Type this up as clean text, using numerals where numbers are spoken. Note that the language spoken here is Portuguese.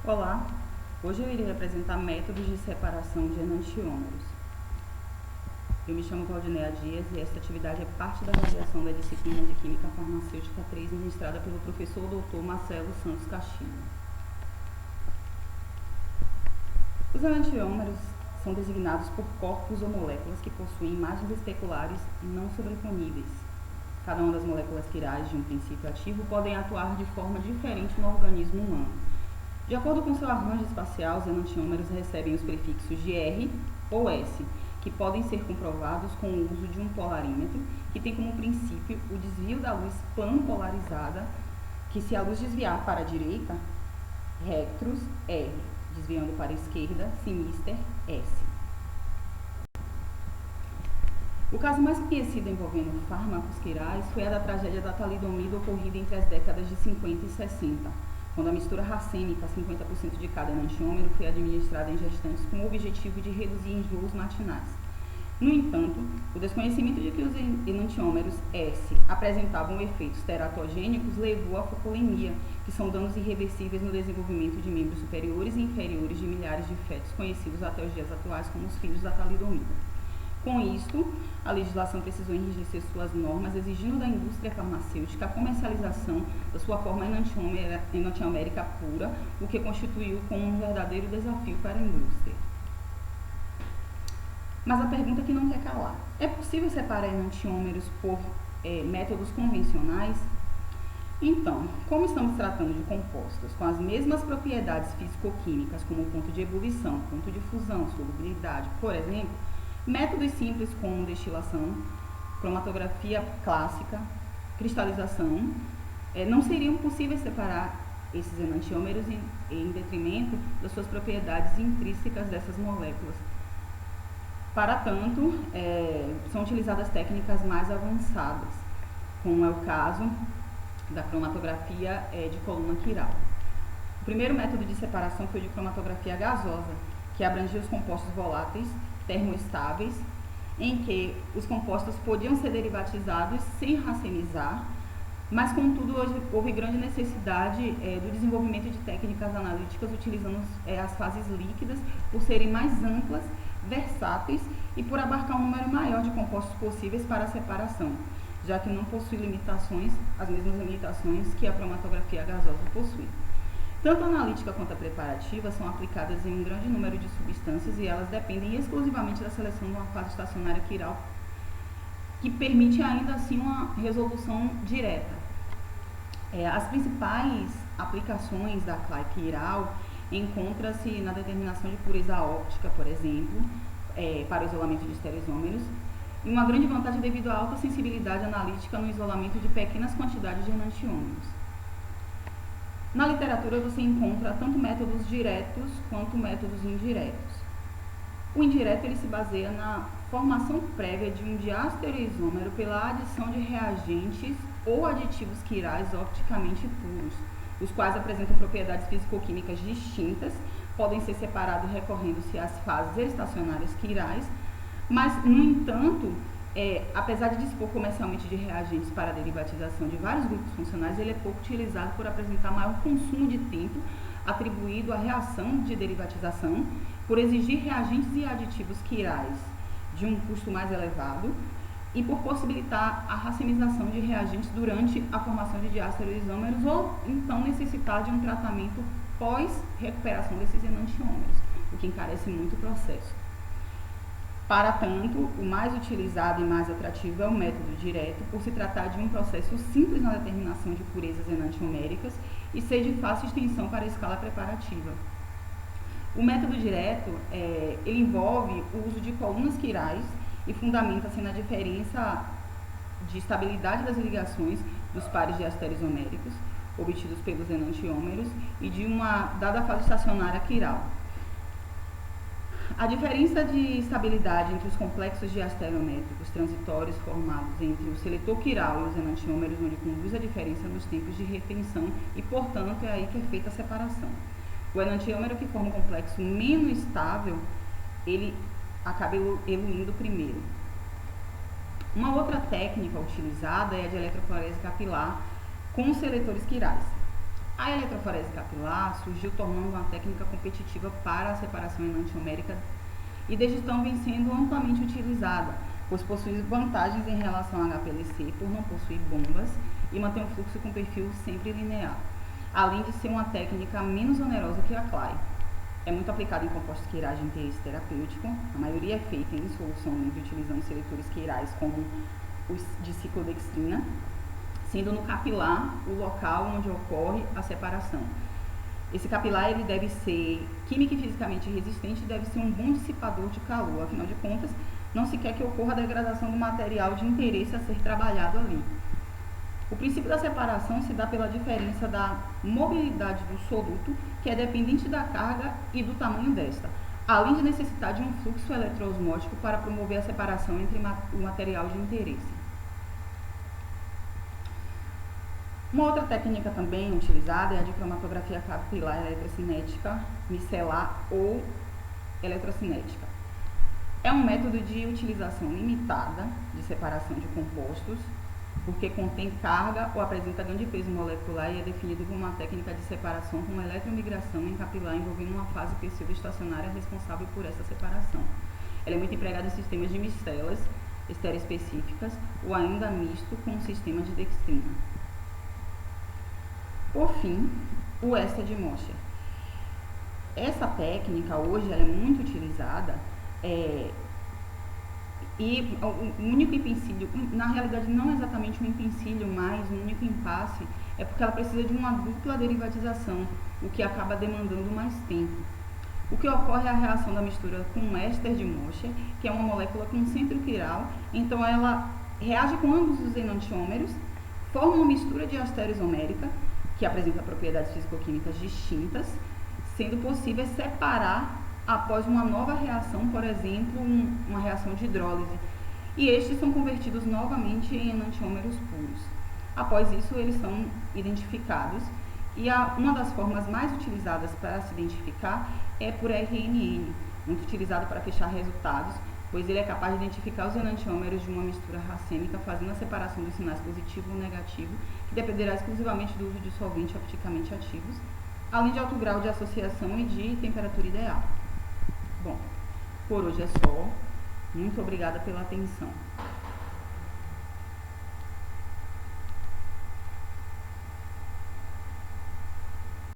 Olá, hoje eu irei apresentar métodos de separação de enantiômeros. Eu me chamo Claudineia Dias e esta atividade é parte da avaliação da disciplina de Química Farmacêutica 3, ministrada pelo professor Dr. Marcelo Santos Castilho. Os enantiômeros são designados por corpos ou moléculas que possuem imagens especulares não sobreponíveis. Cada uma das moléculas quirais de um princípio ativo podem atuar de forma diferente no organismo humano. De acordo com seu arranjo espacial, os enantiômeros recebem os prefixos de R ou S, que podem ser comprovados com o uso de um polarímetro, que tem como princípio o desvio da luz panpolarizada, que se a luz desviar para a direita, rectus, R, desviando para a esquerda, sinister, S. O caso mais conhecido envolvendo fármacos quirais foi a da tragédia da talidomida ocorrida entre as décadas de 50 e 60. Quando a mistura racêmica, 50% de cada enantiômero, foi administrada em gestantes com o objetivo de reduzir enjoos matinais. No entanto, o desconhecimento de que os enantiômeros S apresentavam efeitos teratogênicos levou à focolemia, que são danos irreversíveis no desenvolvimento de membros superiores e inferiores de milhares de fetos conhecidos até os dias atuais como os filhos da talidomida. Com isto, a legislação precisou enrijecer suas normas, exigindo da indústria farmacêutica a comercialização da sua forma enantiomérica pura, o que constituiu como um verdadeiro desafio para a indústria. Mas a pergunta que não quer calar: é possível separar enantiômeros por métodos convencionais? Então, como estamos tratando de compostos com as mesmas propriedades físico-químicas como o ponto de ebulição, ponto de fusão, solubilidade, por exemplo, métodos simples como destilação, cromatografia clássica, cristalização, não seriam possíveis separar esses enantiômeros em detrimento das suas propriedades intrínsecas dessas moléculas. Para tanto, são utilizadas técnicas mais avançadas, como é o caso da cromatografia de coluna quiral. O primeiro método de separação foi de cromatografia gasosa, que abrangia os compostos voláteis termoestáveis, em que os compostos podiam ser derivatizados sem racemizar, mas contudo houve grande necessidade do desenvolvimento de técnicas analíticas utilizando as fases líquidas por serem mais amplas, versáteis e por abarcar um número maior de compostos possíveis para a separação, já que não possui limitações, as mesmas limitações que a cromatografia gasosa possui. Tanto a analítica quanto a preparativa são aplicadas em um grande número de substâncias e elas dependem exclusivamente da seleção de uma fase estacionária quiral, que permite ainda assim uma resolução direta. As principais aplicações da CLAI quiral encontram-se na determinação de pureza óptica, por exemplo, para o isolamento de estereoisômeros, e uma grande vantagem devido à alta sensibilidade analítica no isolamento de pequenas quantidades de enantiômeros. Na literatura você encontra tanto métodos diretos quanto métodos indiretos. O indireto ele se baseia na formação prévia de um diastereoisômero pela adição de reagentes ou aditivos quirais opticamente puros, os quais apresentam propriedades físico-químicas distintas, podem ser separados recorrendo-se às fases estacionárias quirais, mas, no entanto, apesar de dispor comercialmente de reagentes para a derivatização de vários grupos funcionais, ele é pouco utilizado por apresentar maior consumo de tempo atribuído à reação de derivatização, por exigir reagentes e aditivos quirais de um custo mais elevado e por possibilitar a racemização de reagentes durante a formação de diastereoisômeros ou então necessitar de um tratamento pós-recuperação desses enantiômeros, o que encarece muito o processo. Para tanto, o mais utilizado e mais atrativo é o método direto, por se tratar de um processo simples na determinação de purezas enantioméricas e ser de fácil extensão para a escala preparativa. O método direto ele envolve o uso de colunas quirais e fundamenta-se na diferença de estabilidade das ligações dos pares diastereoisoméricos obtidos pelos enantiômeros e de uma dada fase estacionária quiral. A diferença de estabilidade entre os complexos diastereométricos transitórios formados entre o seletor quiral e os enantiômeros, onde conduz a diferença nos tempos de retenção e, portanto, é aí que é feita a separação. O enantiômero que forma um complexo menos estável, ele acaba eluindo primeiro. Uma outra técnica utilizada é a de eletroforese capilar com os seletores quirais. A eletroforese capilar surgiu tornando uma técnica competitiva para a separação enantiomérica e desde então vem sendo amplamente utilizada, pois possui vantagens em relação à HPLC por não possuir bombas e manter um fluxo com perfil sempre linear, além de ser uma técnica menos onerosa que a CLAI. É muito aplicada em compostos quirais de interesse terapêutico. A maioria é feita em solução livre utilizando seletores quirais como os de ciclodextrina, sendo no capilar o local onde ocorre a separação. Esse capilar ele deve ser química e fisicamente resistente e deve ser um bom dissipador de calor. Afinal de contas, não se quer que ocorra a degradação do material de interesse a ser trabalhado ali. O princípio da separação se dá pela diferença da mobilidade do soluto, que é dependente da carga e do tamanho desta, além de necessitar de um fluxo eletroosmótico para promover a separação entre o material de interesse. Uma outra técnica também utilizada é a de cromatografia capilar eletrocinética, micelar ou eletrocinética. É um método de utilização limitada de separação de compostos, porque contém carga ou apresenta grande peso molecular e é definido como uma técnica de separação com eletromigração em capilar envolvendo uma fase pseudoestacionária responsável por essa separação. Ela é muito empregada em sistemas de micelas estereoespecíficas ou ainda misto com um sistema de dextrina. Por fim, o éster de Mosher. Essa técnica hoje ela é muito utilizada e o único empecilho, na realidade não exatamente um empecilho, mas o único impasse é porque ela precisa de uma dupla derivatização, o que acaba demandando mais tempo. O que ocorre é a reação da mistura com o éster de Mosher, que é uma molécula com centro quiral, então ela reage com ambos os enantiômeros, forma uma mistura de aster isomérica, que apresenta propriedades fisicoquímicas distintas, sendo possível separar após uma nova reação, por exemplo, uma reação de hidrólise, e estes são convertidos novamente em enantiômeros puros. Após isso, eles são identificados, e uma das formas mais utilizadas para se identificar é por RNN, muito utilizado para fechar resultados, pois ele é capaz de identificar os enantiômeros de uma mistura racêmica, fazendo a separação dos sinais positivo ou negativo, que dependerá exclusivamente do uso de solventes opticamente ativos, além de alto grau de associação e de temperatura ideal. Bom, por hoje é só. Muito obrigada pela atenção.